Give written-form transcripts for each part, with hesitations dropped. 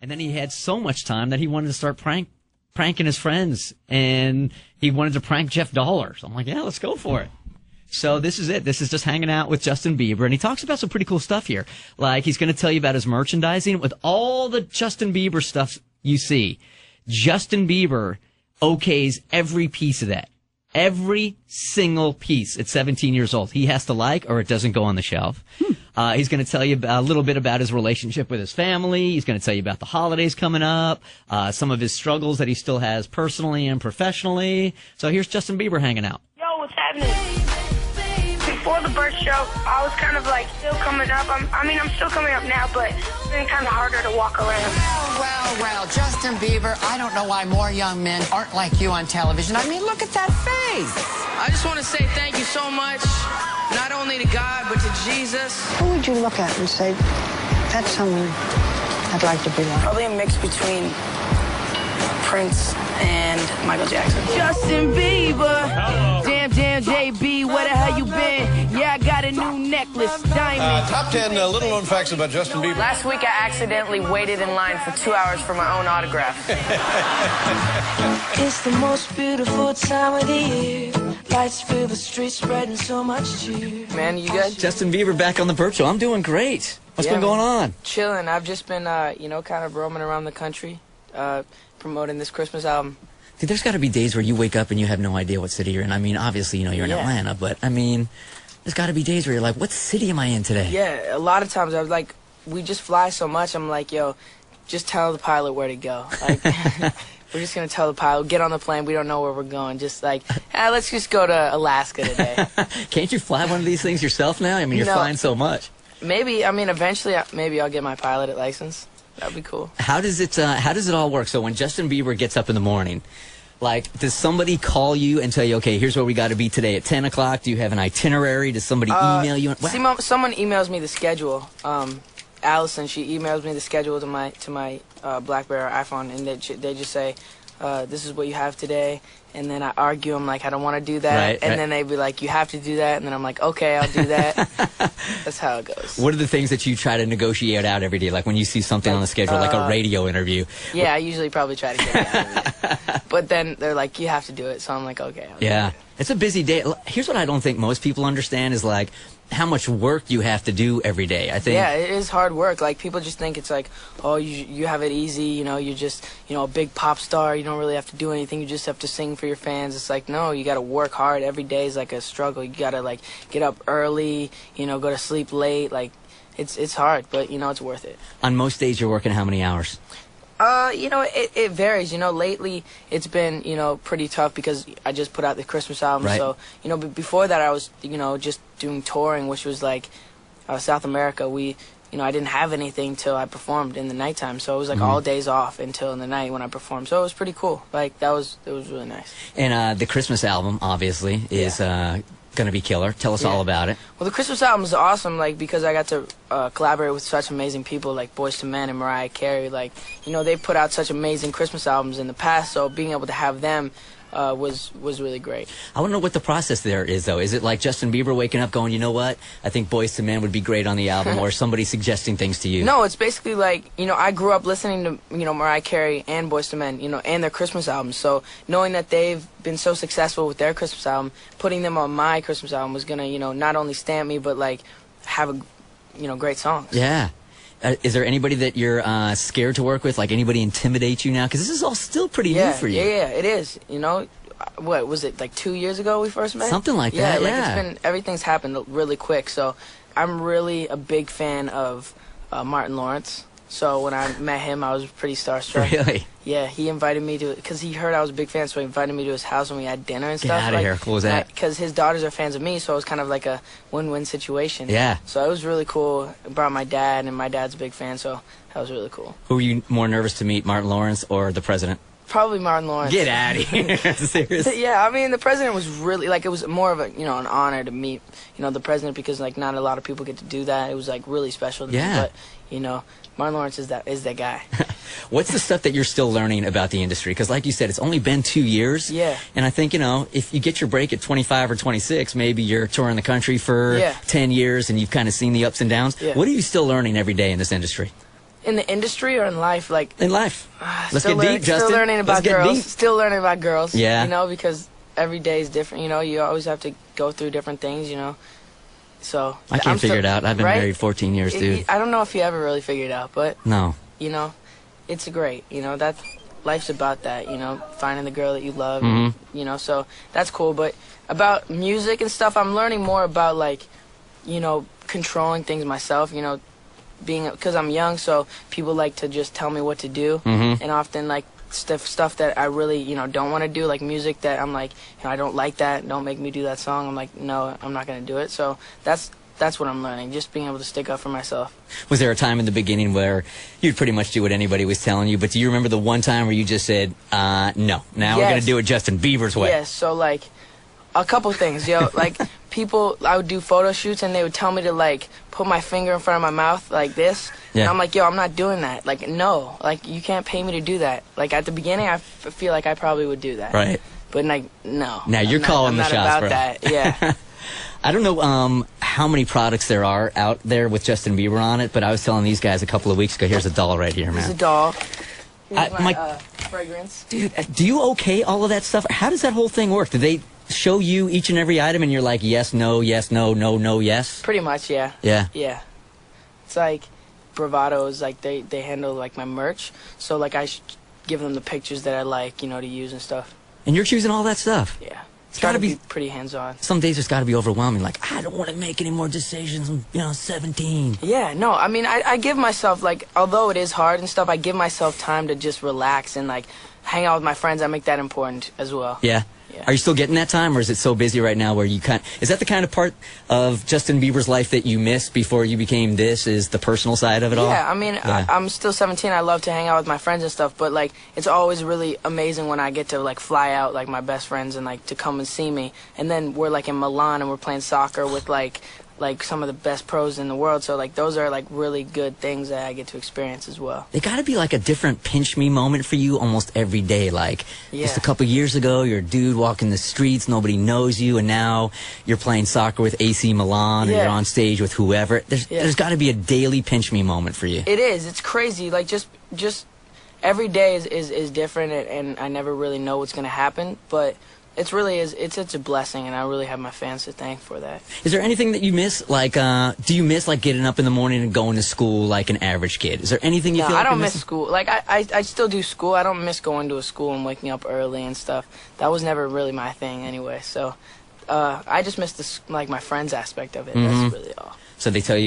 And then he had so much time that he wanted to start pranking his friends, and he wanted to prank Jeff Dollar. So I'm like, yeah, let's go for it. So this is it. This is just hanging out with Justin Bieber, and he talks about some pretty cool stuff here. Like, he's going to tell you about his merchandising. With all the Justin Bieber stuff you see, Justin Bieber okays every piece of that. Every single piece at 17 years old. He has to like, or it doesn't go on the shelf. He's going to tell you a little bit about his relationship with his family. He's going to tell you about the holidays coming up, some of his struggles that he still has personally and professionally. So here's Justin Bieber hanging out. Yo, what's happening? Before the Bert show, I was kind of like still coming up. I'm still coming up now, but it's been kind of harder to walk around. Well, Justin Bieber, I don't know why more young men aren't like you on television. I mean, look at that face. I just want to say thank you so much, not only to God, but to Jesus. Who would you look at and say, that's someone I'd like to be like? Probably a mix between Prince and Michael Jackson. Justin Bieber. Hello. Damn, JB, where the hell you been? Yeah, I got a new necklace, diamond. Top 10 little-known facts about Justin Bieber. Last week, I accidentally waited in line for 2 hours for my own autograph. It's the most beautiful time of the year. Lights fill the streets, spreading so much cheer. Man, you good? Justin Bieber back on the Bert Show. I'm doing great. What's been going on? Chilling. I've just been, kind of roaming around the country, promoting this Christmas album. Dude, there's got to be days where you wake up and you have no idea what city you're in. I mean, obviously, you're in Atlanta, but I mean, there's got to be days where you're like, what city am I in today? Yeah, a lot of times I was like, we just fly so much. I'm like, yo, just tell the pilot where to go. Like, we're just going to tell the pilot, get on the plane. We don't know where we're going. Just like, let's just go to Alaska today. Can't you fly one of these things yourself now? I mean, you're flying so much. Maybe. I mean, eventually, maybe I'll get my pilot license. That'd be cool. How does it all work? So when Justin Bieber gets up in the morning, like, does somebody call you and tell you, okay, here's where we got to be today at 10 o'clock? Do you have an itinerary? Does somebody email you? Someone emails me the schedule. Allison, she emails me the schedule to my BlackBerry or iPhone, and they just say, this is what you have today. And then I argue, I'm like, I don't want to do that. And then they'd be like, you have to do that. And then I'm like, okay, I'll do that. That's how it goes. What are the things that you try to negotiate out every day? Like when you see something on the schedule, like a radio interview. Yeah, I usually probably try to get it out of it. But then they're like, you have to do it. So I'm like, okay. I'll do it. It's a busy day. Here's what I don't think most people understand is, like, how much work you have to do every day. I think. Yeah, it is hard work. Like, people just think it's like, oh, you have it easy. You're just, a big pop star. You don't really have to do anything. You just have to sing for your fans. It's like, no, you got to work hard. Every day is like a struggle. You got to, like, get up early, go to sleep late. Like, it's hard, but, it's worth it. On most days, you're working how many hours? It varies. Lately it's been, pretty tough because I just put out the Christmas album. Right. So, but before that I was, just doing touring, which was like South America. I didn't have anything till I performed in the nighttime. So it was like all days off until in the night when I performed. So it was pretty cool. Like, it was really nice. And the Christmas album, obviously, is going to be killer. Tell us all about it. Well, the Christmas album is awesome, like, because I got to collaborate with such amazing people like Boyz II Men and Mariah Carey. Like, they put out such amazing Christmas albums in the past, so being able to have them was really great. I want to know what the process there is, though. Is it like Justin Bieber waking up going, you know what, I think Boyz II Men would be great on the album, or somebody suggesting things to you? No, it's basically like, I grew up listening to, Mariah Carey and Boyz II Men, and their Christmas albums. So knowing that they've been so successful with their Christmas album, putting them on my Christmas album was going to, not only stamp me, but, like, have a, great songs. Yeah. Is there anybody that you're scared to work with? Like, anybody intimidate you now? Because this is all still pretty new for you. Yeah, it is. What was it, like 2 years ago we first met? Something like that. Like, everything's happened really quick. So I'm really a big fan of Martin Lawrence. So when I met him, I was pretty starstruck. Really? Yeah, he invited me to, because he heard I was a big fan, so he invited me to his house when we had dinner and stuff. Get out of here. Cool was that? Because his daughters are fans of me, so it was kind of like a win-win situation. Yeah. So it was really cool. I brought my dad, and my dad's a big fan, so that was really cool. Who were you more nervous to meet, Martin Lawrence or the president? Probably Martin Lawrence. Get out of here. Serious? Yeah, I mean, the president was really, like, it was more of a, an honor to meet, the president, because, like, not a lot of people get to do that. It was, like, really special to me. But, Martin Lawrence is that guy. What's the stuff that you're still learning about the industry? Because, like you said, it's only been 2 years. Yeah. And I think, if you get your break at 25 or 26, maybe you're touring the country for 10 years and you've kind of seen the ups and downs. Yeah. What are you still learning every day in this industry? In the industry or in life? Like in life. Let's get deep, Justin. Still learning about girls. Still learning about girls. Yeah. You know, because every day is different. You know, you always have to go through different things. You know, so I can't figure it out. I've been married 14 years, dude. I don't know if you ever really figured it out, but no. You know, it's great. You know, that life's about that. You know, finding the girl that you love. Mm-hmm. And, you know, so that's cool. But about music and stuff, I'm learning more about like, you know, controlling things myself. You know, because I'm young, so people like to just tell me what to do, and often like stuff that I really, you know, don't want to do, like music that I'm like, you know, I don't like that, don't make me do that song. I'm like, no, I'm not gonna do it. So that's what I'm learning, just being able to stick up for myself. Was there a time in the beginning where you'd pretty much do what anybody was telling you, but do you remember the one time where you just said, no, now we're gonna do it Justin Bieber's way? Yes. So like a couple things, like people, I would do photo shoots and they would tell me to like put my finger in front of my mouth like this. Yeah. And I'm like, yo, I'm not doing that. Like, no, like you can't pay me to do that. Like at the beginning, I feel like I probably would do that. Right. But like, no. Now you're calling the shots, bro. I'm not about that. Yeah. I don't know how many products there are out there with Justin Bieber on it, but I was telling these guys a couple of weeks ago. Here's a doll right here, man. Here's a doll. Here's my fragrance. Dude, do you okay all of that stuff? How does that whole thing work? Do they show you each and every item and you're like, yes, no, no, no, yes? Pretty much, yeah. Yeah. Yeah. It's like Bravado is like they handle like my merch, so like I should give them the pictures that I like, you know, to use and stuff. And you're choosing all that stuff? Yeah. It's got to be pretty hands-on. Some days it's got to be overwhelming. Like, I don't want to make any more decisions. I'm, 17. Yeah, no, I mean, I give myself, like, although it is hard and stuff, I give myself time to just relax and, like, hang out with my friends. I make that important as well. Yeah. Yeah. Are you still getting that time, or is it so busy right now where you can't? Is that the kind of part of Justin Bieber's life that you missed before you became this? Is the personal side of it all? Yeah, I mean, yeah. I'm still 17. I love to hang out with my friends and stuff, but like, it's always really amazing when I get to like fly out like my best friends and like to come and see me. And then we're like in Milan and we're playing soccer with like some of the best pros in the world. So like those are like really good things that I get to experience as well. They got to be like a different pinch me moment for you almost every day. Like just a couple years ago, you're a dude walking the streets, nobody knows you, and now you're playing soccer with AC Milan or you're on stage with whoever. There's got to be a daily pinch me moment for you. It is. It's crazy. Like just every day is different, and I never really know what's gonna happen, but it's a blessing, and I really have my fans to thank for that. Is there anything that you miss? Like, do you miss like getting up in the morning and going to school like an average kid? Is there anything you feel like I don't miss school. Like I still do school. I don't miss going to a school and waking up early and stuff. That was never really my thing anyway. So I just miss like my friends aspect of it. That's really all. So they call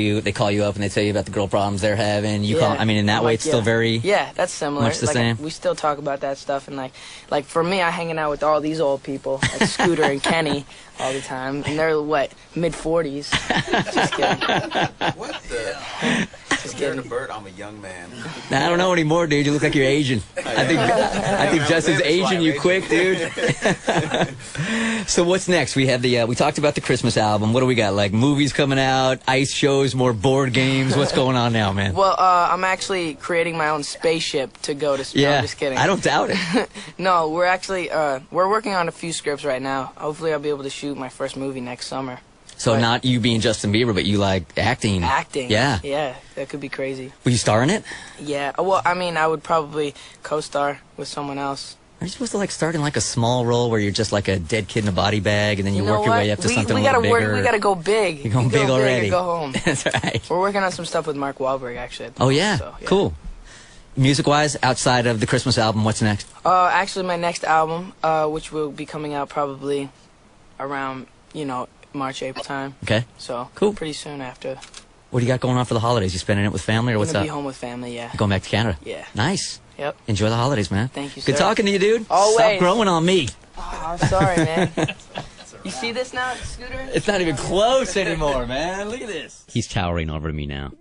you up and they tell you about the girl problems they're having. You call, I mean, in that way, it's still very that's similar. Much the same. We still talk about that stuff, and like for me, I hanging out with all these old people, like Scooter and Kenny, all the time, and they're mid-40s. Just kidding. What the? Just Compared kidding. to Bert, I'm a young man. Nah, I don't know anymore, dude. You look like you're aging. I think Justin's aging you quick, dude. So what's next? We have we talked about the Christmas album. What do we got? Like movies coming out, ice shows, more board games. What's going on now, man? Well, I'm actually creating my own spaceship to go to space. No, I'm just kidding. I don't doubt it. No, we're actually we're working on a few scripts right now. Hopefully, I'll be able to shoot my first movie next summer. So not you being Justin Bieber, but you like acting. Acting. Yeah. Yeah, that could be crazy. Will you star in it? Yeah. Well, I mean, I would probably co-star with someone else. Are you supposed to like start in like a small role where you're just like a dead kid in a body bag, and then you work your way up to something a little bigger? We gotta go big. You're going big already. Go home. That's right. We're working on some stuff with Mark Wahlberg, actually. Oh yeah. So, yeah. Cool. Music-wise, outside of the Christmas album, what's next? Actually, my next album, which will be coming out probably around March, April time. Okay. So cool. Pretty soon after. What do you got going on for the holidays? You spending it with family or what's up? I'm gonna be home with family. Yeah. You're going back to Canada. Yeah. Nice. Yep. Enjoy the holidays, man. Thank you, Good sir. talking to you, dude. Always. Stop growing on me. Oh, I'm sorry, man. You see this now, Scooter? It's not even close anymore, man. Look at this. He's towering over me now.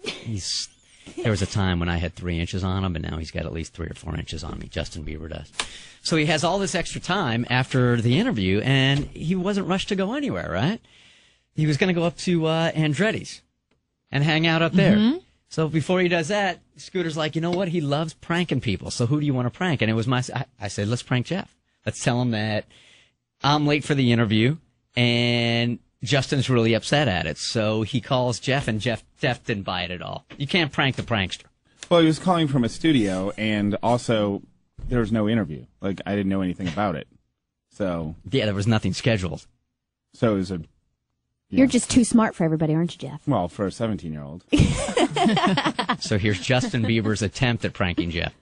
There was a time when I had 3 inches on him, and now he's got at least 3 or 4 inches on me. Justin Bieber does. So he has all this extra time after the interview, and he wasn't rushed to go anywhere, right? He was going to go up to Andretti's and hang out up there. Mm-hmm. So before he does that, Scooter's like, you know what? He loves pranking people. So who do you want to prank? And it was I said, let's prank Jeff. Let's tell him that I'm late for the interview, and Justin's really upset at it. So he calls Jeff, and Jeff didn't buy it at all. You can't prank the prankster. Well, he was calling from a studio, and also there was no interview. Like, I didn't know anything about it. So Yeah, there was nothing scheduled. So it was a... You're just too smart for everybody, aren't you, Jeff? Well, for a 17-year-old. So here's Justin Bieber's attempt at pranking Jeff.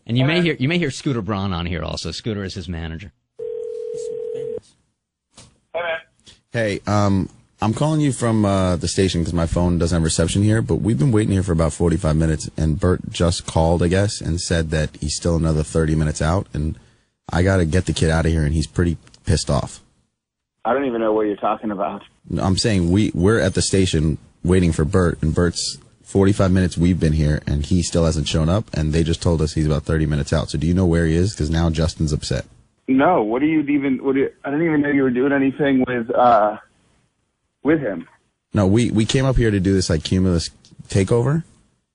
And you may hear Scooter Braun on here also. Scooter is his manager. Hey, I'm calling you from the station because my phone doesn't have reception here, but we've been waiting here for about 45 minutes, and Bert just called, I guess, and said that he's still another 30 minutes out, and I got to get the kid out of here, and he's pretty pissed off. I don't even know what you're talking about. I'm saying we're at the station waiting for Bert, and Bert's 45 minutes we've been here, and he still hasn't shown up, and they just told us he's about 30 minutes out. So do you know where he is? Because now Justin's upset. No, I don't even know you were doing anything with him. No, we came up here to do this like cumulus takeover.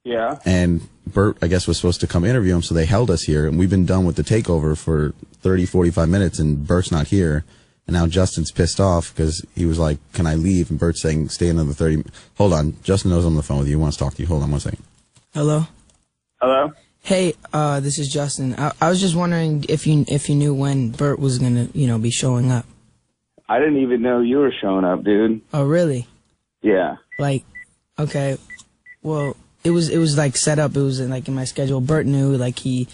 Yeah. And Bert, I guess, was supposed to come interview him, so they held us here, and we've been done with the takeover for 30, 45 minutes, and Bert's not here. And now Justin's pissed off because he was like, can I leave? And Bert's saying, stay another 30. Hold on. Justin knows I'm on the phone with you. He wants to talk to you. Hold on 1 second. Hello? Hello? Hey, this is Justin. I was just wondering if you knew when Bert was gonna, be showing up. I didn't even know you were showing up, dude. Oh, really? Yeah. Like, okay. Well, it was like set up. It was in my schedule. Bert knew, and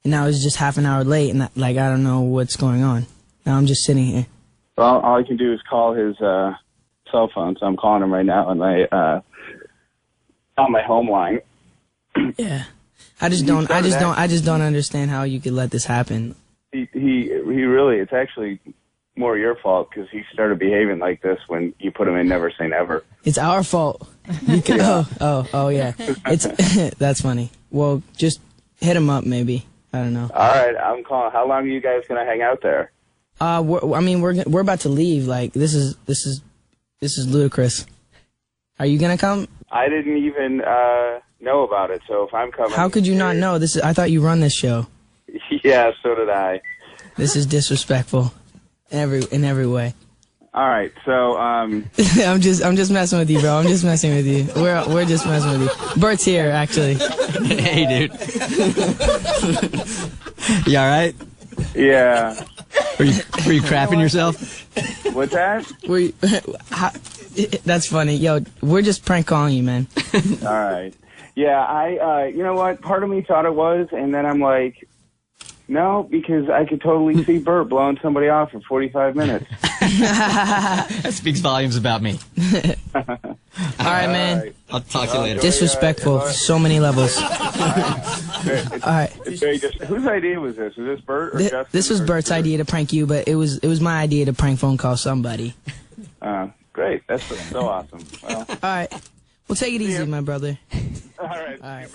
now it's just half an hour late, and I don't know what's going on. Now I'm just sitting here. Well, all I can do is call his cell phone, so I'm calling him right now on my home line. Yeah. I just don't understand how you could let this happen. He really, it's actually more your fault because he started behaving like this when you put him in Never Say Never. It's our fault. Oh yeah. That's funny. Well, just hit him up maybe. I don't know. All right, I'm calling. How long are you guys gonna hang out there? We're about to leave. Like, this is ludicrous. Are you gonna come? I didn't even know about it, so if I'm coming... How could you not know? I thought you run this show. Yeah, so did I. This is disrespectful in every way. All right, so I'm just messing with you, bro. I'm just messing with you. We're just messing with you. Bert's here, actually. Hey, dude. You all right? Yeah. Were you crapping yourself? What's that? That's funny. Yo, we're just prank calling you, man. All right. Yeah, you know what? Part of me thought it was, and then I'm like, no, because I could totally see Bert blowing somebody off for 45 minutes. That speaks volumes about me. All right, man. Right. I'll talk to you later. Disrespectful, so many levels. All right. Whose idea was this? Was this Bert or Justin? This was Bert's idea to prank you, but it was my idea to prank phone call somebody. Great. That's so awesome. Well, all right. Well, take it easy, my brother. All right. All right.